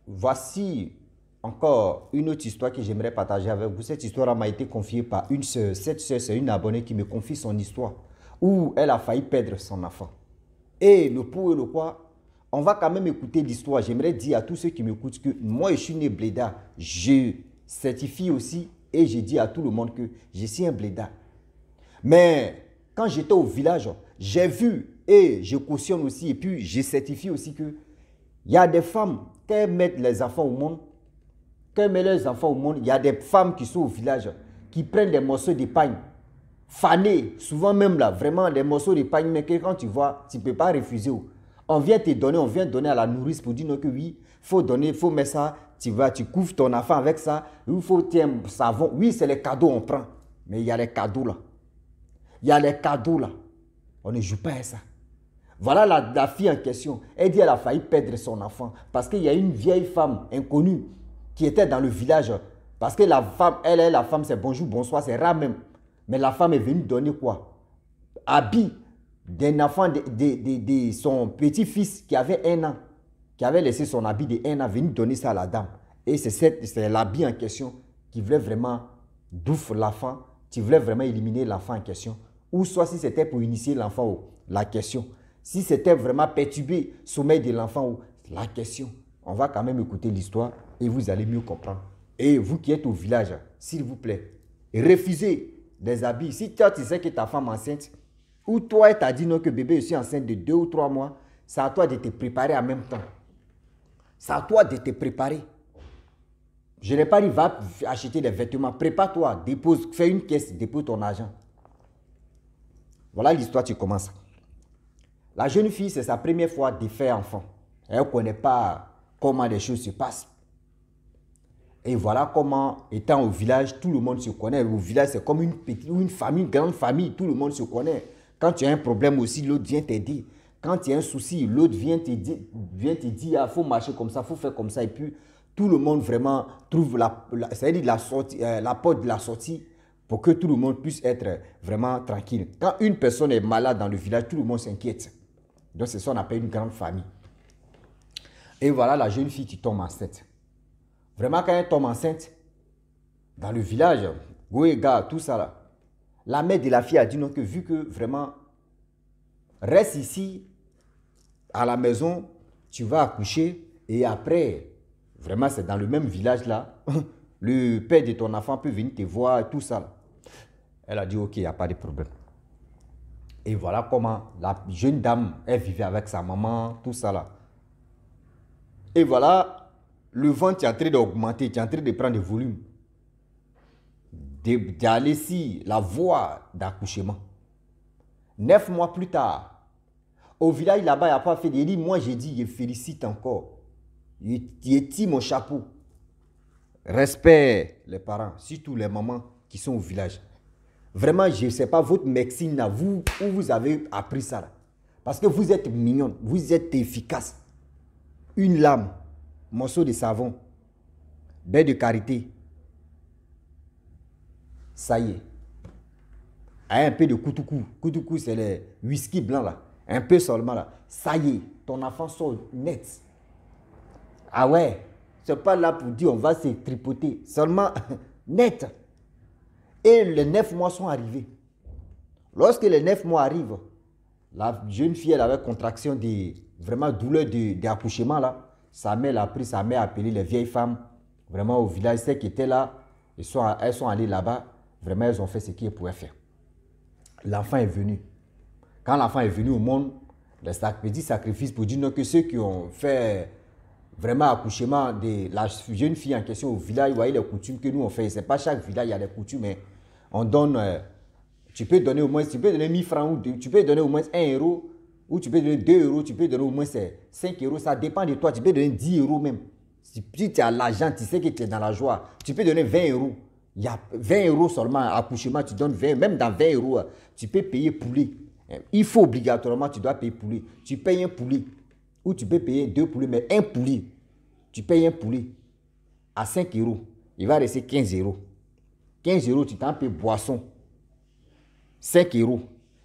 voici encore une autre histoire que j'aimerais partager avec vous. Cette histoire m'a été confiée par une sœur. Cette sœur, c'est une abonnée qui me confie son histoire où elle a failli perdre son enfant. Et le pour et le quoi, on va quand même écouter l'histoire. J'aimerais dire à tous ceux qui m'écoutent que moi, je suis né blédard. Je certifie aussi et je dis à tout le monde que je suis un blédard. Mais quand j'étais au village, j'ai vu et je cautionne aussi et puis je certifie aussi que il y a des femmes qui mettent les enfants au monde. Quand met leurs enfants au monde, il y a des femmes qui sont au village, qui prennent des morceaux de pain, fanés, souvent même là, vraiment des morceaux de pain, mais que quand tu vois, tu ne peux pas refuser. On vient te donner, on vient donner à la nourrice pour dire non, que oui, il faut donner, il faut mettre ça, tu vas, tu couvres ton enfant avec ça, il faut tiens, savon. Oui, c'est les cadeaux, on prend, mais il y a les cadeaux là. Il y a les cadeaux là. On ne joue pas à ça. Voilà la fille en question. Elle dit qu'elle a failli perdre son enfant parce qu'il y a une vieille femme inconnue qui était dans le village. Parce que la femme, la femme, c'est bonjour, bonsoir, c'est rare même. Mais la femme est venue donner quoi? Habit d'un enfant de son petit-fils qui avait 1 an, qui avait laissé son habit de 1 an, venu donner ça à la dame. Et c'est l'habit en question qui voulait vraiment douffer l'enfant, qui voulait vraiment éliminer l'enfant en question. Ou soit si c'était pour initier l'enfant, la question. Si c'était vraiment perturber le sommeil de l'enfant, la question. On va quand même écouter l'histoire et vous allez mieux comprendre. Et vous qui êtes au village, s'il vous plaît, refusez des habits. Si toi, tu sais que ta femme est enceinte, ou toi, tu as dit non que bébé, je suis enceinte de 2 ou 3 mois, c'est à toi de te préparer en même temps. C'est à toi de te préparer. Je n'ai pas dit, va acheter des vêtements. Prépare-toi, dépose, fais une caisse, dépose ton argent. Voilà l'histoire, tu commences. La jeune fille, c'est sa première fois de faire enfant. Elle ne connaît pas comment les choses se passent. Et voilà comment, étant au village, tout le monde se connaît. Au village, c'est comme une famille, une grande famille, tout le monde se connaît. Quand tu as un problème aussi, l'autre vient t'aider. Quand tu as un souci, l'autre vient te dire, il faut marcher comme ça, il faut faire comme ça. Et puis, tout le monde vraiment trouve la porte de la sortie pour que tout le monde puisse être vraiment tranquille. Quand une personne est malade dans le village, tout le monde s'inquiète. Donc, c'est ça qu'on appelle une grande famille. Et voilà la jeune fille qui tombe enceinte. Vraiment, quand elle tombe enceinte, dans le village, Goéga, tout ça là, la mère de la fille a dit non, que vu que vraiment, reste ici, à la maison, tu vas accoucher et après, vraiment, c'est dans le même village là, le père de ton enfant peut venir te voir, tout ça là. Elle a dit ok, il n'y a pas de problème. Et voilà comment la jeune dame, elle vivait avec sa maman, tout ça là. Et voilà, le ventre est en train d'augmenter, tu es en train de prendre du volume. D'aller si la voie d'accouchement. 9 mois plus tard, au village là-bas, il n'y a pas fait de... Il dit, moi j'ai dit, je félicite encore. Je tire mon chapeau. Respect les parents, surtout les mamans qui sont au village. Vraiment, je ne sais pas, votre médecine, là, où vous avez appris ça. Là. Parce que vous êtes mignonne, vous êtes efficace. Une lame, morceau de savon, baie de karité. Ça y est. Un peu de koutoukou. Koutoukou, c'est le whisky blanc là. Un peu seulement là. Ça y est, ton enfant sort net. Ah ouais, c'est pas là pour dire on va se tripoter. Seulement net. Et les 9 mois sont arrivés. Lorsque les 9 mois arrivent, la jeune fille, elle avait contraction de vraiment douleur d'accouchement là. Sa mère l'a pris, sa mère a appelé les vieilles femmes, vraiment au village, celles qui étaient là, elles sont allées là-bas, vraiment elles ont fait ce qu'elles pouvaient faire. L'enfant est venu. Quand l'enfant est venu au monde, le petit sacrifice pour dire non, que ceux qui ont fait vraiment accouchement de la jeune fille en question au village, vous voyez les coutumes que nous on fait. C'est pas chaque village, il y a des coutumes, mais on donne, tu peux donner au moins, tu peux donner 1000 francs, ou tu peux donner au moins 1 euro, ou tu peux donner 2 euros, tu peux donner au moins 5 euros, ça dépend de toi, tu peux donner 10 euros même. Si tu as l'argent, tu sais que tu es dans la joie, tu peux donner 20 euros. Il y a 20 euros seulement à accouchement, tu donnes 20, même dans 20 euros, tu peux payer poulet. Il faut obligatoirement, tu dois payer poulet. Tu payes un poulet, ou tu peux payer 2 poulets, mais un poulet, tu payes un poulet à 5 euros, il va rester 15 euros. 15 euros, tu t'en payes boisson. 5 euros,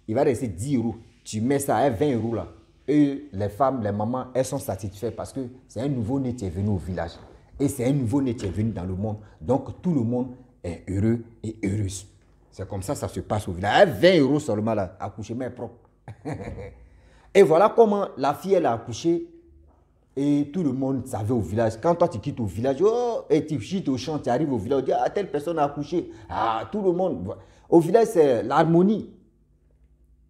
il va rester 10 euros. Tu mets ça à 20 euros là. Et les femmes, les mamans, elles sont satisfaites parce que c'est un nouveau-né qui est venu au village. Et c'est un nouveau-né qui est venu dans le monde. Donc tout le monde est heureux et heureuse. C'est comme ça se passe au village. 20 euros seulement là, accouchement est propre. Et voilà comment la fille, elle a accouché. Et tout le monde savait au village. Quand toi tu quittes au village, oh, et tu quittes au champ, tu arrives au village, tu dis, ah, telle personne a accouché. Ah, tout le monde. Au village, c'est l'harmonie.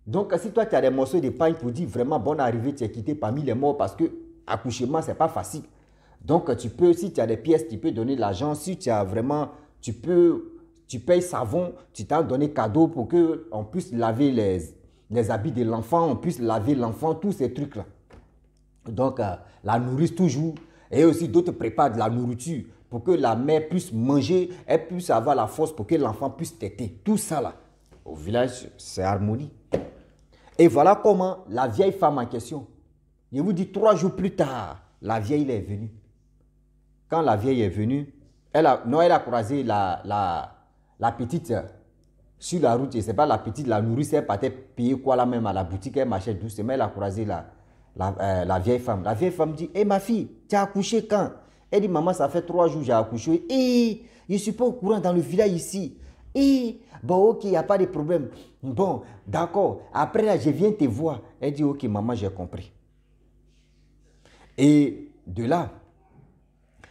Donc, si toi, tu as des morceaux de pain pour dire vraiment bonne arrivée, tu es quitté parmi les morts parce que accouchement, ce n'est pas facile. Donc, tu peux, si tu as des pièces, tu peux donner de l'argent. Si tu as vraiment, tu payes savon, tu t'as donné cadeau pour qu'on puisse laver les habits de l'enfant, on puisse laver l'enfant, tous ces trucs-là. Donc, la nourrice toujours. Et aussi, d'autres préparent de la nourriture pour que la mère puisse manger, elle puisse avoir la force pour que l'enfant puisse téter. Tout ça, là, au village, c'est harmonie. Et voilà comment la vieille femme en question, je vous dis 3 jours plus tard, la vieille est venue. Quand la vieille est venue, elle a croisé la petite sur la route. Je ne sais pas, la petite, la nourrice, elle partait payer quoi là même à la boutique, elle marchait doucement, elle a croisé la vieille femme. La vieille femme dit, ma fille, tu as accouché quand? Elle dit, maman, ça fait 3 jours que j'ai accouché. Je ne suis pas au courant dans le village ici. Bon, ok, il n'y a pas de problème. Bon, d'accord. Après, là, je viens te voir. Elle dit, ok, maman, j'ai compris. Et de là,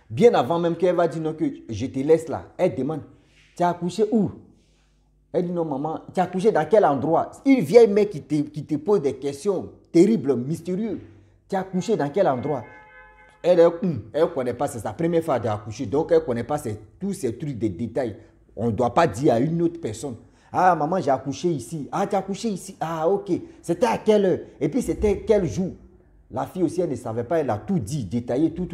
bien avant même qu'elle va dire non, que je te laisse là, elle demande, tu as accouché où? Elle dit, non, maman, tu as accouché dans quel endroit? Une vieille mère qui te pose des questions terribles, mystérieuses. Tu as accouché dans quel endroit? Elle ne connaît pas, c'est sa première fois d'accoucher, donc elle ne connaît pas tous ces trucs de détails. On ne doit pas dire à une autre personne, ah maman, j'ai accouché ici. Ah, tu as accouché ici. Ah, ok. C'était à quelle heure? Et puis c'était quel jour? La fille aussi, elle ne savait pas, elle a tout dit, détaillé, tout.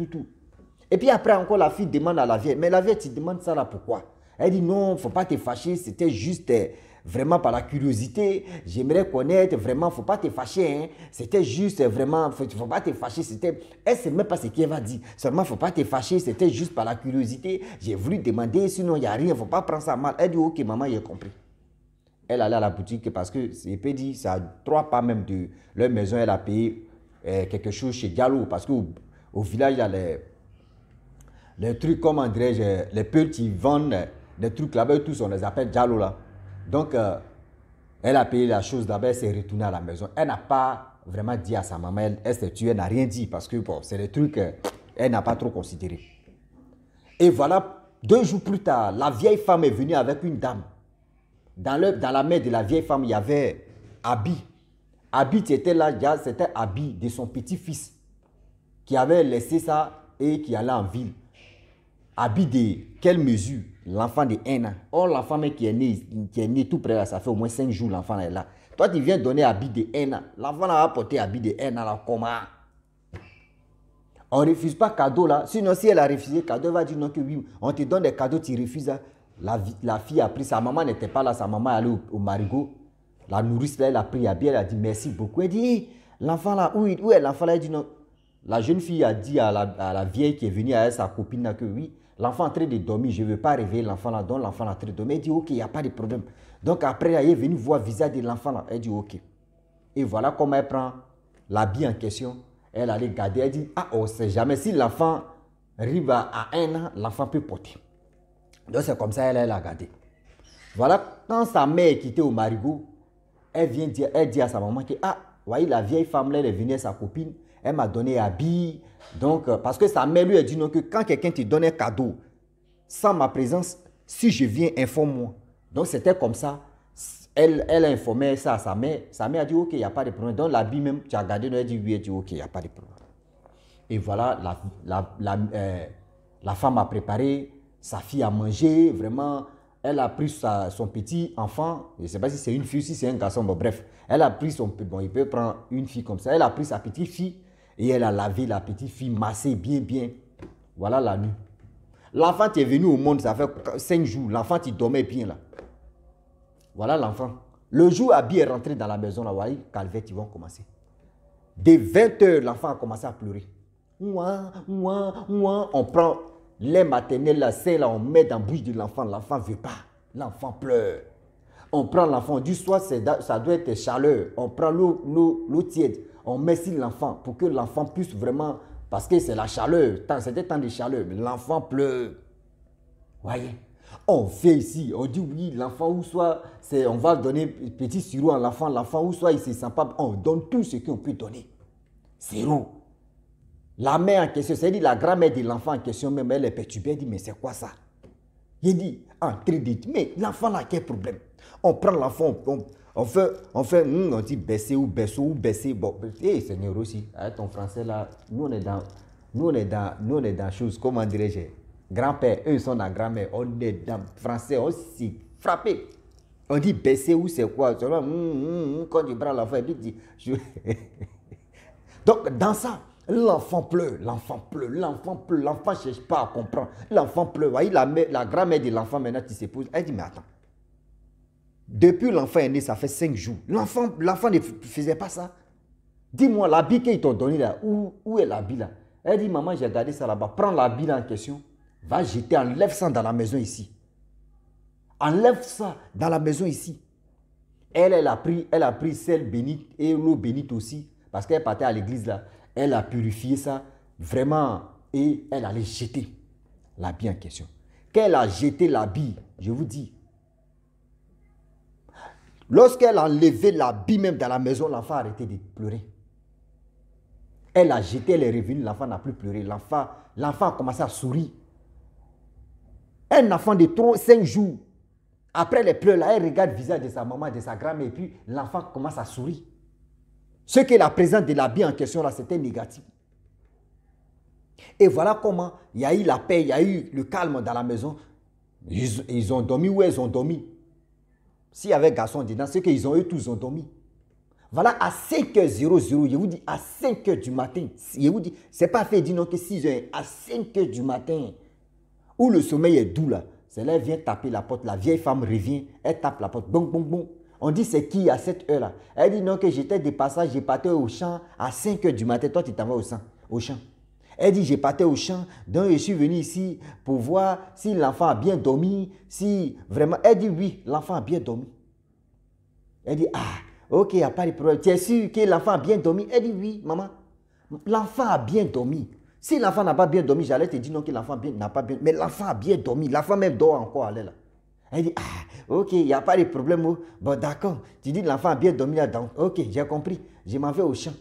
Et puis après encore, la fille demande à la vieille, mais la vieille, tu demandes ça là, pourquoi? Elle dit non, il ne faut pas te fâcher, c'était juste vraiment par la curiosité. J'aimerais connaître, vraiment, il ne faut pas te fâcher. Hein. C'était juste vraiment, il ne faut pas te fâcher. Elle ne sait même pas ce qu'elle va dire. Seulement, il ne faut pas te fâcher, c'était juste par la curiosité. J'ai voulu demander, sinon il n'y a rien, il ne faut pas prendre ça mal. Elle dit ok, maman, j'ai compris. Elle allait à la boutique parce que, je peux dire, c'est à 3 pas même de leur maison, elle a payé quelque chose chez Diallo. Parce qu'au village, il y a les trucs, comment dirais-je, les peurs qui vendent des trucs là-bas, tous on les appelle Diallo là. Donc, elle a payé la chose là-bas, elle s'est retournée à la maison. Elle n'a pas vraiment dit à sa maman, elle s'est tuée, elle n'a rien dit parce que bon, c'est des trucs qu'elle n'a pas trop considéré. Et voilà, 2 jours plus tard, la vieille femme est venue avec une dame. Dans la main de la vieille femme, il y avait Abi. Abi était là, c'était Abi de son petit-fils qui avait laissé ça et qui allait en ville. Abi de quelle mesure? L'enfant de 1 an. Or, l'enfant qui est né tout près là, ça fait au moins 5 jours, l'enfant est là. Toi, tu viens donner Abi de 1 an. L'enfant a apporté Abi de 1 an là, comment? On ne refuse pas cadeau là. Sinon, si elle a refusé cadeau, elle va dire non que oui. On te donne des cadeaux, tu refuses. Hein. La fille a pris, sa maman n'était pas là, sa maman est allée au marigot. La nourrice là, elle a pris Abi, elle a dit merci beaucoup. Elle dit, l'enfant là, où est l'enfant là? Elle dit non. La jeune fille a dit à la vieille qui est venue avec sa copine là que oui, l'enfant est en train de dormir, je ne veux pas réveiller l'enfant là, donc l'enfant est en train de dormir. Elle dit ok, il n'y a pas de problème. Donc après, elle est venue voir le visage de l'enfant là. Elle dit ok. Et voilà comment elle prend l'habit en question. Elle allait garder, elle dit ah, on ne sait jamais. Si l'enfant arrive à 1 an, l'enfant peut porter. Donc c'est comme ça elle a gardé. Voilà, quand sa mère est quittée au marigot, elle dit à sa maman que ah, voyez la vieille femme là, elle est venue avec sa copine, elle m'a donné habit. Donc, parce que sa mère lui a dit non, que quand quelqu'un te donne un cadeau, sans ma présence, si je viens, informe-moi. Donc c'était comme ça. Elle a informé ça à sa mère. Sa mère a dit ok, il n'y a pas de problème. Donc l'habit même, tu as gardé, elle a dit oui, elle a dit ok, il n'y a pas de problème. Et voilà, la femme a préparé, sa fille a mangé, vraiment, elle a pris son petit enfant, je ne sais pas si c'est une fille ou si c'est un garçon, bon bref, elle a pris bon, il peut prendre une fille comme ça, elle a pris sa petite fille et elle a lavé la petite fille, massé bien. Voilà la nuit. L'enfant qui est venu au monde, ça fait 5 jours, l'enfant qui dormait bien là. Voilà l'enfant. Le jour Abi est rentré dans la maison, là, voyez, calvaire, ils vont commencer. Dès 20 h, l'enfant a commencé à pleurer. On prend lait maternel, la sein, là, on met dans la bouche de l'enfant. L'enfant ne veut pas. L'enfant pleure. On prend l'enfant. Du soir, ça doit être chaleur. On prend l'eau tiède. on met sur l'enfant pour que l'enfant puisse vraiment, parce que c'est la chaleur, c'était temps de chaleur, l'enfant pleure. Voyez, on fait ici, on dit oui, l'enfant ou soit, on va donner petit sirop à l'enfant ou soit il ne se sent pas, on donne tout ce qu'on peut donner. Zéro. La mère en question, c'est-à-dire la grand-mère de l'enfant en question, même elle est perturbée, elle dit mais c'est quoi ça? Il dit, en train de dire, mais l'enfant là, quel problème? On prend l'enfant, on dit baisser ou baisser. Bon, Seigneur aussi, avec ton français là, nous on est dans chose, comment dirais-je? Grand-père, eux ils sont dans grand-mère, on est dans français, on s'y frappe. On dit baisser ou c'est quoi? Quand tu prends l'enfant, il dit, donc dans ça, l'enfant pleure, l'enfant ne cherche pas à comprendre. L'enfant pleure. Voyez, la grand-mère de l'enfant maintenant qui se pose, elle dit, mais attends. Depuis l'enfant est né, ça fait 5 jours. L'enfant ne faisait pas ça. Dis-moi, l'habit qu'ils t'ont donné là, où est l'habit là? Elle dit, maman, j'ai gardé ça là-bas. Prends l'habit là en question. Va jeter, enlève ça dans la maison ici. Enlève ça dans la maison ici. Elle a pris sel bénite et l'eau bénite aussi. Parce qu'elle partait à l'église là. Elle a purifié ça vraiment et elle allait jeter l'habit en question. Quand elle a jeté l'habit, je vous dis, lorsqu'elle a enlevé l'habit même dans la maison, l'enfant a arrêté de pleurer. Elle a jeté, elle est revenue, l'enfant n'a plus pleuré. L'enfant a commencé à sourire. Un enfant de 5 jours, après les pleurs, là, elle regarde le visage de sa maman, de sa grand-mère, et puis l'enfant commence à sourire. Ce que la présence de l'habit en question là, c'était négatif. Et voilà comment il y a eu la paix, il y a eu le calme dans la maison. Ils ont dormi où ils ont dormi. S'il y avait garçon dedans, c'est qu'ils ont eu tous, ils ont dormi. Voilà, à 5h00, je vous dis, à 5h du matin, je vous dis, c'est pas fait, dis non que 6h, à 5h du matin, où le sommeil est doux là, c'est là, elle vient taper la porte, la vieille femme revient, elle tape la porte, bon, bon, bon. On dit, c'est qui à cette heure-là? Elle dit, non, que j'étais de passage, j'ai parté au champ à 5h du matin. Toi, tu t'en vas au champ. Elle dit, j'ai parté au champ, donc je suis venu ici pour voir si l'enfant a bien dormi, si vraiment... Elle dit, oui, l'enfant a bien dormi. Elle dit, ah, ok, il n'y a pas de problème. Tu es sûr que l'enfant a bien dormi? Elle dit, oui, maman, l'enfant a bien dormi. Si l'enfant n'a pas bien dormi, j'allais te dire non que l'enfant n'a pas bien... Mais l'enfant a bien dormi. L'enfant même dort encore, elle est là. Elle dit, ah, ok, il n'y a pas de problème. Oh. Bon, d'accord. Tu dis l'enfant a bien dormi là-dedans. Ok, j'ai compris. Je m'en vais au champ.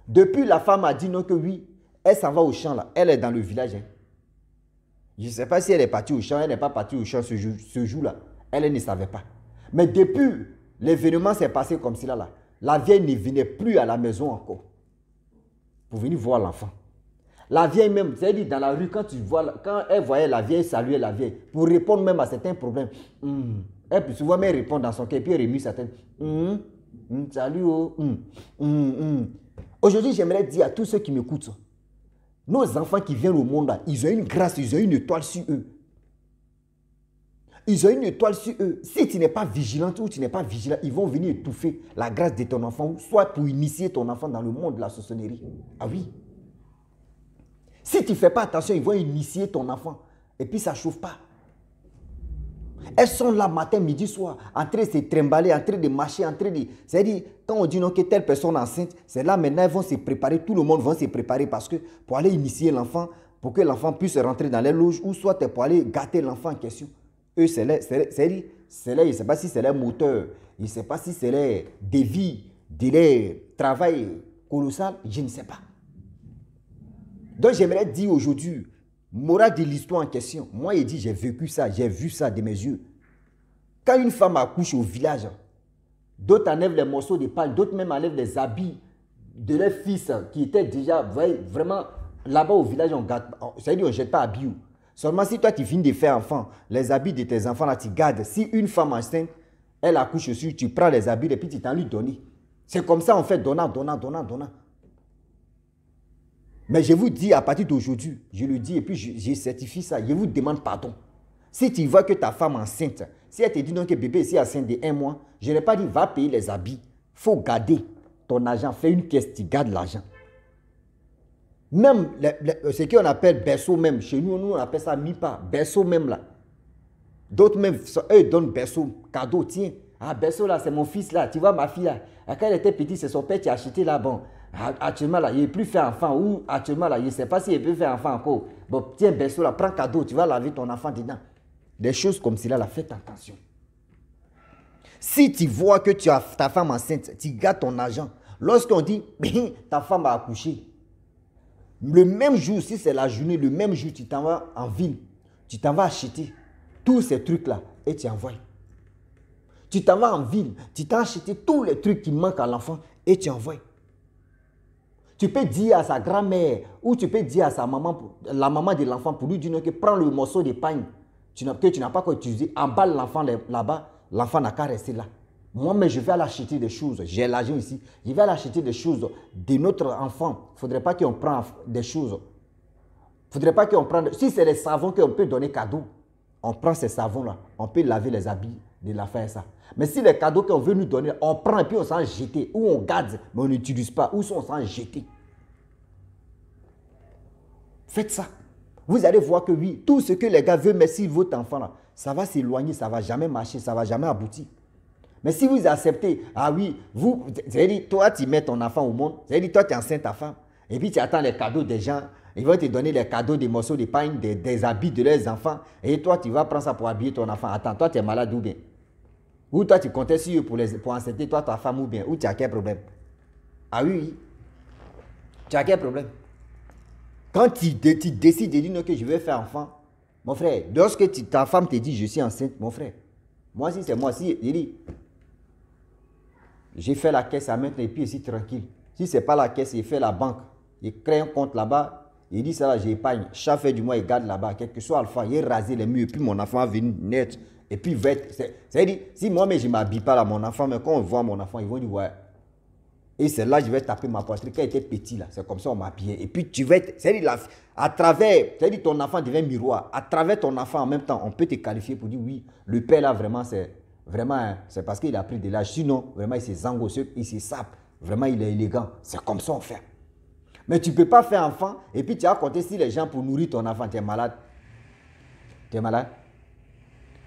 Depuis, la femme a dit non que oui. Elle s'en va au champ là. Elle est dans le village. Hein. Je ne sais pas si elle est partie au champ. Elle n'est pas partie au champ ce jour-là. Elle ne savait pas. Mais depuis, l'événement s'est passé comme cela là. La vieille ne venait plus à la maison encore. Pour venir voir l'enfant. La vieille même, c'est-à-dire dans la rue, quand elle voyait la vieille, saluait la vieille, pour répondre même à certains problèmes, elle peut souvent même répondre dans son cœur, puis elle remue certaines, salut, oh, Aujourd'hui, j'aimerais dire à tous ceux qui m'écoutent, nos enfants qui viennent au monde, là, ils ont une grâce, ils ont une étoile sur eux. Ils ont une étoile sur eux. Si tu n'es pas vigilante ou tu n'es pas vigilant, ils vont venir étouffer la grâce de ton enfant, soit pour initier ton enfant dans le monde de la sorcellerie. Ah oui. Si tu ne fais pas attention, ils vont initier ton enfant. Et puis ça ne chauffe pas. Elles sont là matin, midi, soir, en train de se trimballer, en train de marcher, en train de... C'est-à-dire, quand on dit non que telle personne est enceinte, c'est là maintenant, elles vont se préparer, tout le monde va se préparer parce que pour aller initier l'enfant, pour que l'enfant puisse rentrer dans les loges, ou soit pour aller gâter l'enfant en question. Eux, c'est là, je ne sais pas si c'est leur moteur, je ne sais pas si c'est leur dévi, de leur travail colossal, je ne sais pas. Donc j'aimerais dire aujourd'hui, morale de l'histoire en question, moi il dit j'ai vécu ça, j'ai vu ça de mes yeux. Quand une femme accouche au village, d'autres enlèvent les morceaux de paille, d'autres même enlèvent les habits de leurs fils qui étaient déjà, vous voyez, vraiment là-bas au village, c'est-à-dire on ne jette pas habits. Seulement si toi tu finis de faire enfant, les habits de tes enfants là tu gardes. Si une femme enceinte, elle accouche dessus, tu prends les habits et puis tu t'en lui donnes. C'est comme ça on fait donnant. Mais je vous dis à partir d'aujourd'hui, je le dis et puis je certifie ça, je vous demande pardon. Si tu vois que ta femme est enceinte, si elle te dit non que bébé est enceinte de 1 mois, je n'ai pas dit va payer les habits. Il faut garder ton argent, fais une caisse, tu gardes l'argent. Même ce qu'on appelle berceau même, chez nous, on appelle ça mipa, berceau même là. D'autres même, eux donnent berceau, cadeau, tiens. Ah berceau là, c'est mon fils là, tu vois ma fille là. Quand elle était petite, c'est son père qui a acheté là, bon, actuellement là, il ne peut plus faire enfant, ou actuellement là, il ne sait pas s'il peut faire enfant encore. Bon, tiens, berceau là, prends cadeau, tu vas laver ton enfant dedans. Des choses comme cela, là, faites attention. Si tu vois que tu as ta femme enceinte, tu gardes ton argent. Lorsqu'on dit, ta femme a accouché, le même jour, si c'est la journée, le même jour, tu t'en vas en ville, tu t'en vas acheter tous ces trucs-là et tu envoies. Tu t'en vas en ville, tu t'as acheté tous les trucs qui manquent à l'enfant et tu envoies. Tu peux dire à sa grand-mère ou tu peux dire à sa maman, la maman de l'enfant pour lui dire que prends le morceau de pain que tu n'as pas encore utilisé, emballe l'enfant là-bas, l'enfant n'a qu'à rester là. Moi, mais je vais aller acheter des choses, j'ai l'argent ici, je vais aller acheter des choses de notre enfant. Il ne faudrait pas qu'on prenne des choses. Il ne faudrait pas qu'on prenne, si c'est les savons qu'on peut donner cadeau, on prend ces savons-là, on peut laver les habits de la faire ça. Mais si les cadeaux qu'on veut nous donner, on prend et puis on s'en jette, ou on garde, mais on n'utilise pas, ou on s'en jette. Faites ça. Vous allez voir que oui, tout ce que les gars veulent, mais si votre enfant là, ça va s'éloigner, ça ne va jamais marcher, ça ne va jamais aboutir. Mais si vous acceptez, ah oui, vous, c'est-à-dire, toi tu mets ton enfant au monde, c'est-à-dire toi tu enseignes ta femme, et puis tu attends les cadeaux des gens, ils vont te donner les cadeaux, des morceaux de pain, des habits de leurs enfants, et toi tu vas prendre ça pour habiller ton enfant. Attends, toi tu es malade ou bien? Ou toi tu comptais sur eux pour enseigner toi ta femme ou bien? Ou tu as quel problème? Ah oui, oui. Tu as quel problème? Quand tu décides de dire que je vais faire enfant, mon frère, lorsque ta femme te dit je suis enceinte, mon frère, moi si c'est moi, si il dit, j'ai fait la caisse à maintenant et puis ici tranquille. Si ce n'est pas la caisse, il fait la banque. Il crée un compte là-bas. Il dit ça là, j'épargne. Chaque fin du mois, il garde là-bas. Quel que soit alpha, il rase les murs. Et puis mon enfant va venir net. Et puis il va être. C'est-à-dire, si moi-même je ne m'habille pas là, mon enfant, mais quand on voit mon enfant, ils vont dire ouais. Et c'est là que je vais taper ma poitrine. Quand il était petit là, c'est comme ça on m'habillait. Et puis tu vas être. C'est-à-dire, à travers. C'est-à-dire, ton enfant devient miroir. À travers ton enfant en même temps, on peut te qualifier pour dire oui, le père là vraiment c'est. Vraiment, c'est parce qu'il a pris de l'âge. Sinon, vraiment, il s'est zangossé, il s'est sape. Vraiment, il est élégant. C'est comme ça on fait. Mais tu ne peux pas faire enfant et puis tu as compté si les gens pour nourrir ton enfant, tu es malade. Tu es malade.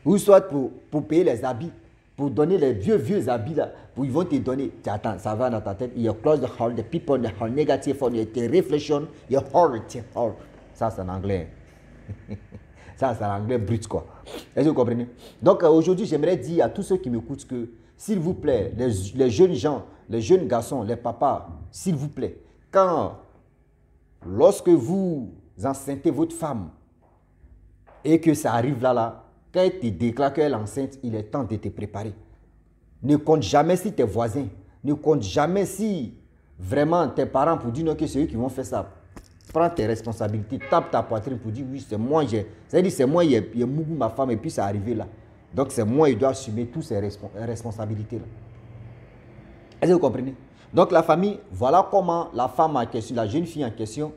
Ou soit pour payer les habits, pour donner les vieux habits là, ils vont te donner. Tu attends, ça va dans ta tête. You close the heart, the people, the heart negative for your reflection, your heart. Ça, c'est en anglais. Ça, c'est en anglais brut, quoi. Est-ce que vous comprenez? Donc, aujourd'hui, j'aimerais dire à tous ceux qui m'écoutent que, s'il vous plaît, les jeunes gens, les jeunes garçons, les papas, s'il vous plaît, lorsque vous enceintez votre femme et que ça arrive là, quand elle te déclare qu'elle est enceinte, il est temps de te préparer. Ne compte jamais sur tes voisins. Ne compte jamais si vraiment tes parents pour dire non, que c'est eux qui vont faire ça. Prends tes responsabilités, tape ta poitrine pour dire oui, c'est moi, c'est-à-dire c'est moi, il y a ma femme et puis c'est arrivé là. Donc c'est moi, il doit assumer toutes ces responsabilités là. Est-ce que vous comprenez? Donc la famille, voilà comment la femme en question, la jeune fille en question,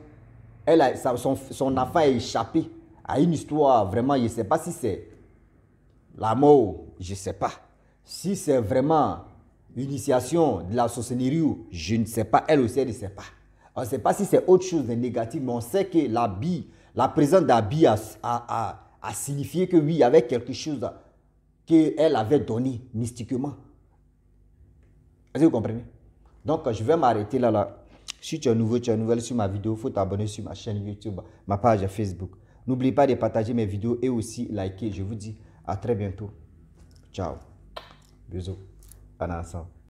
elle a, son enfant est échappé à une histoire vraiment, je ne sais pas si c'est la mort, je ne sais pas. Si c'est vraiment l'initiation de la sorcellerie, je ne sais pas, elle aussi elle ne sait pas. On ne sait pas si c'est autre chose de négatif, mais on sait que la présence d'Abi a signifié que oui, il y avait quelque chose qu'elle avait donné mystiquement. Est-ce que vous comprenez? Donc, je vais m'arrêter là. Si tu es nouveau, tu es nouvelle sur ma vidéo, il faut t'abonner sur ma chaîne YouTube, ma page Facebook. N'oublie pas de partager mes vidéos et aussi liker. Je vous dis à très bientôt. Ciao. Bisous. En ensemble.